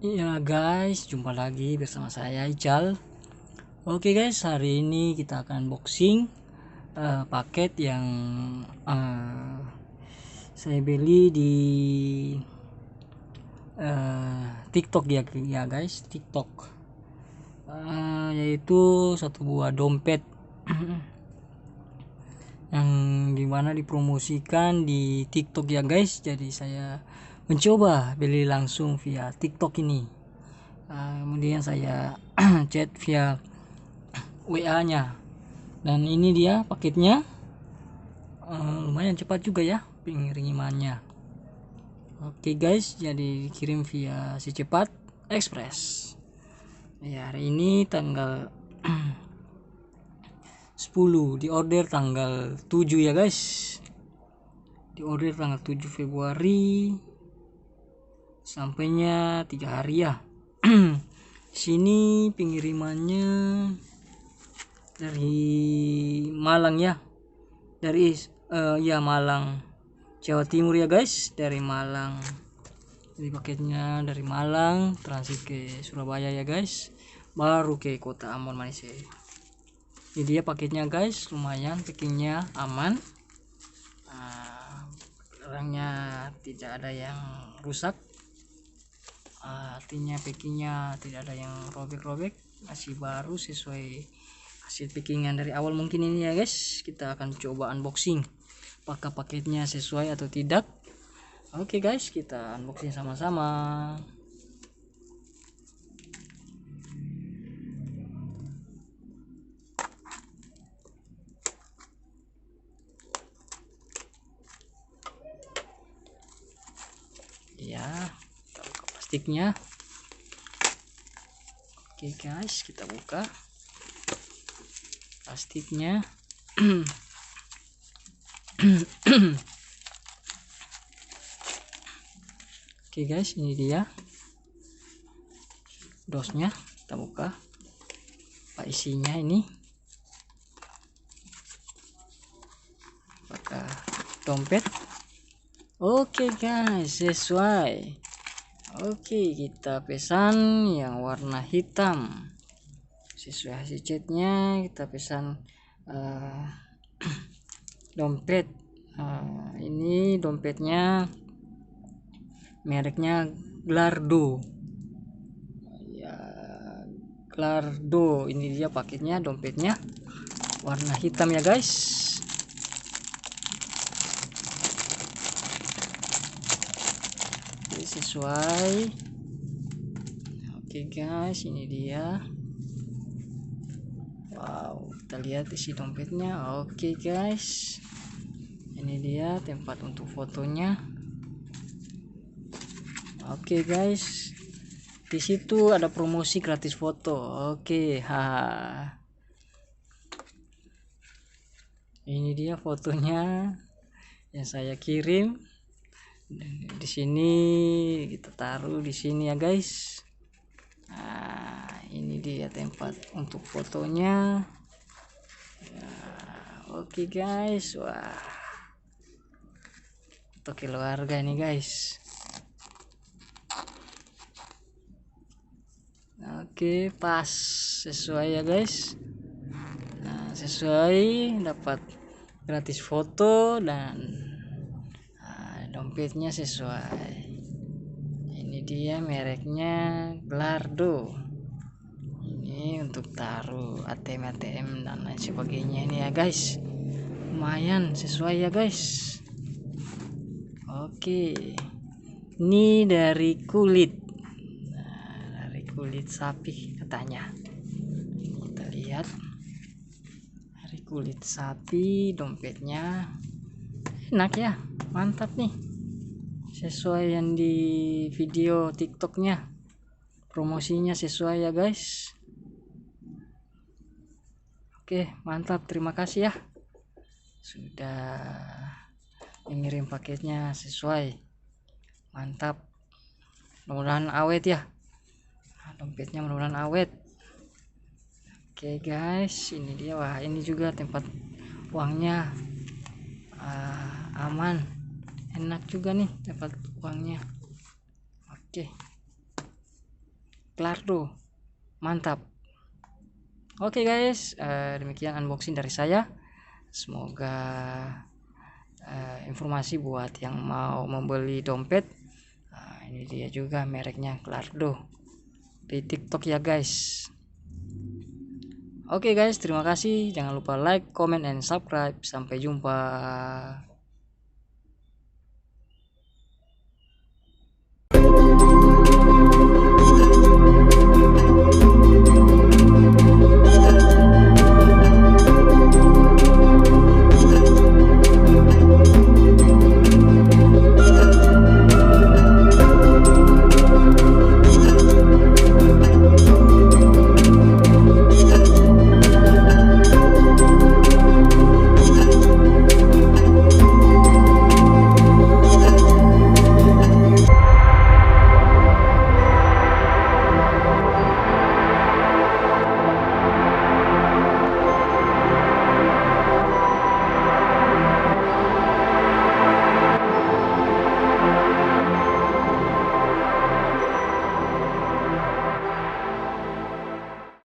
Iya guys, jumpa lagi bersama saya Ical. Oke guys, hari ini kita akan unboxing paket yang saya beli di TikTok ya guys, TikTok. Yaitu satu buah dompet yang dimana dipromosikan di TikTok ya guys. Jadi saya mencoba beli langsung via TikTok ini. Kemudian saya chat via WA nya, dan ini dia paketnya. Lumayan cepat juga ya pengirimannya. Oke guys, jadi dikirim via si cepat express ya. Hari ini tanggal 10, di order tanggal 7 ya guys, di order tanggal 7 Februari, sampainya 3 hari ya. Sini pengirimannya dari Malang ya, dari Malang, Jawa Timur ya guys, dari Malang. Jadi paketnya dari Malang transit ke Surabaya ya guys, baru ke kota Ambon Malaysia. Ini dia paketnya guys, lumayan packingnya aman, barangnya tidak ada yang rusak, artinya packingnya tidak ada yang robek-robek, masih baru sesuai hasil packingan dari awal. Mungkin ini ya guys, kita akan coba unboxing apakah paketnya sesuai atau tidak. Oke guys, kita unboxing sama-sama. Ya, kita buka plastiknya. Oke guys, kita buka plastiknya. Oke guys, ini dia dosnya. Kita buka apa isinya ini. Apakah dompet? Oke guys, sesuai. Oke, kita pesan yang warna hitam sesuai hasil chatnya. Kita pesan dompet. Ini dompetnya mereknya Glardo ya, Glardo. Ini dia paketnya, dompetnya warna hitam ya guys. Oke, sesuai. Oke guys, ini dia. Wow, kita lihat isi dompetnya. Oke guys, ini dia tempat untuk fotonya. Oke guys, di situ ada promosi gratis foto. Oke, ini dia fotonya yang saya kirim. Di sini kita taruh di sini ya guys. Ini dia tempat untuk fotonya. Oke guys, wah, foto keluarga ini guys. Oke, pas, sesuai ya guys. Sesuai, dapat gratis foto dan dompetnya sesuai. Ini dia mereknya Glardo. Ini untuk taruh ATM dan lain sebagainya ini ya guys. Lumayan sesuai ya guys. Oke, ini dari kulit, dari kulit sapi katanya. Kita lihat, dari kulit sapi, dompetnya enak ya, mantap nih, sesuai yang di video TikToknya, promosinya sesuai ya guys. Oke, mantap, terima kasih ya sudah mengirim paketnya sesuai, mantap. Mudah-mudahan awet ya, dompetnya mudah-mudahan awet. Oke guys, ini dia. Wah, ini juga tempat uangnya aman, enak juga nih tempat uangnya. Oke, Clardo, mantap. Oke guys, demikian unboxing dari saya. Semoga informasi buat yang mau membeli dompet. Ini dia juga mereknya Clardo di TikTok ya guys. Oke guys, terima kasih. Jangan lupa like, comment, and subscribe. Sampai jumpa.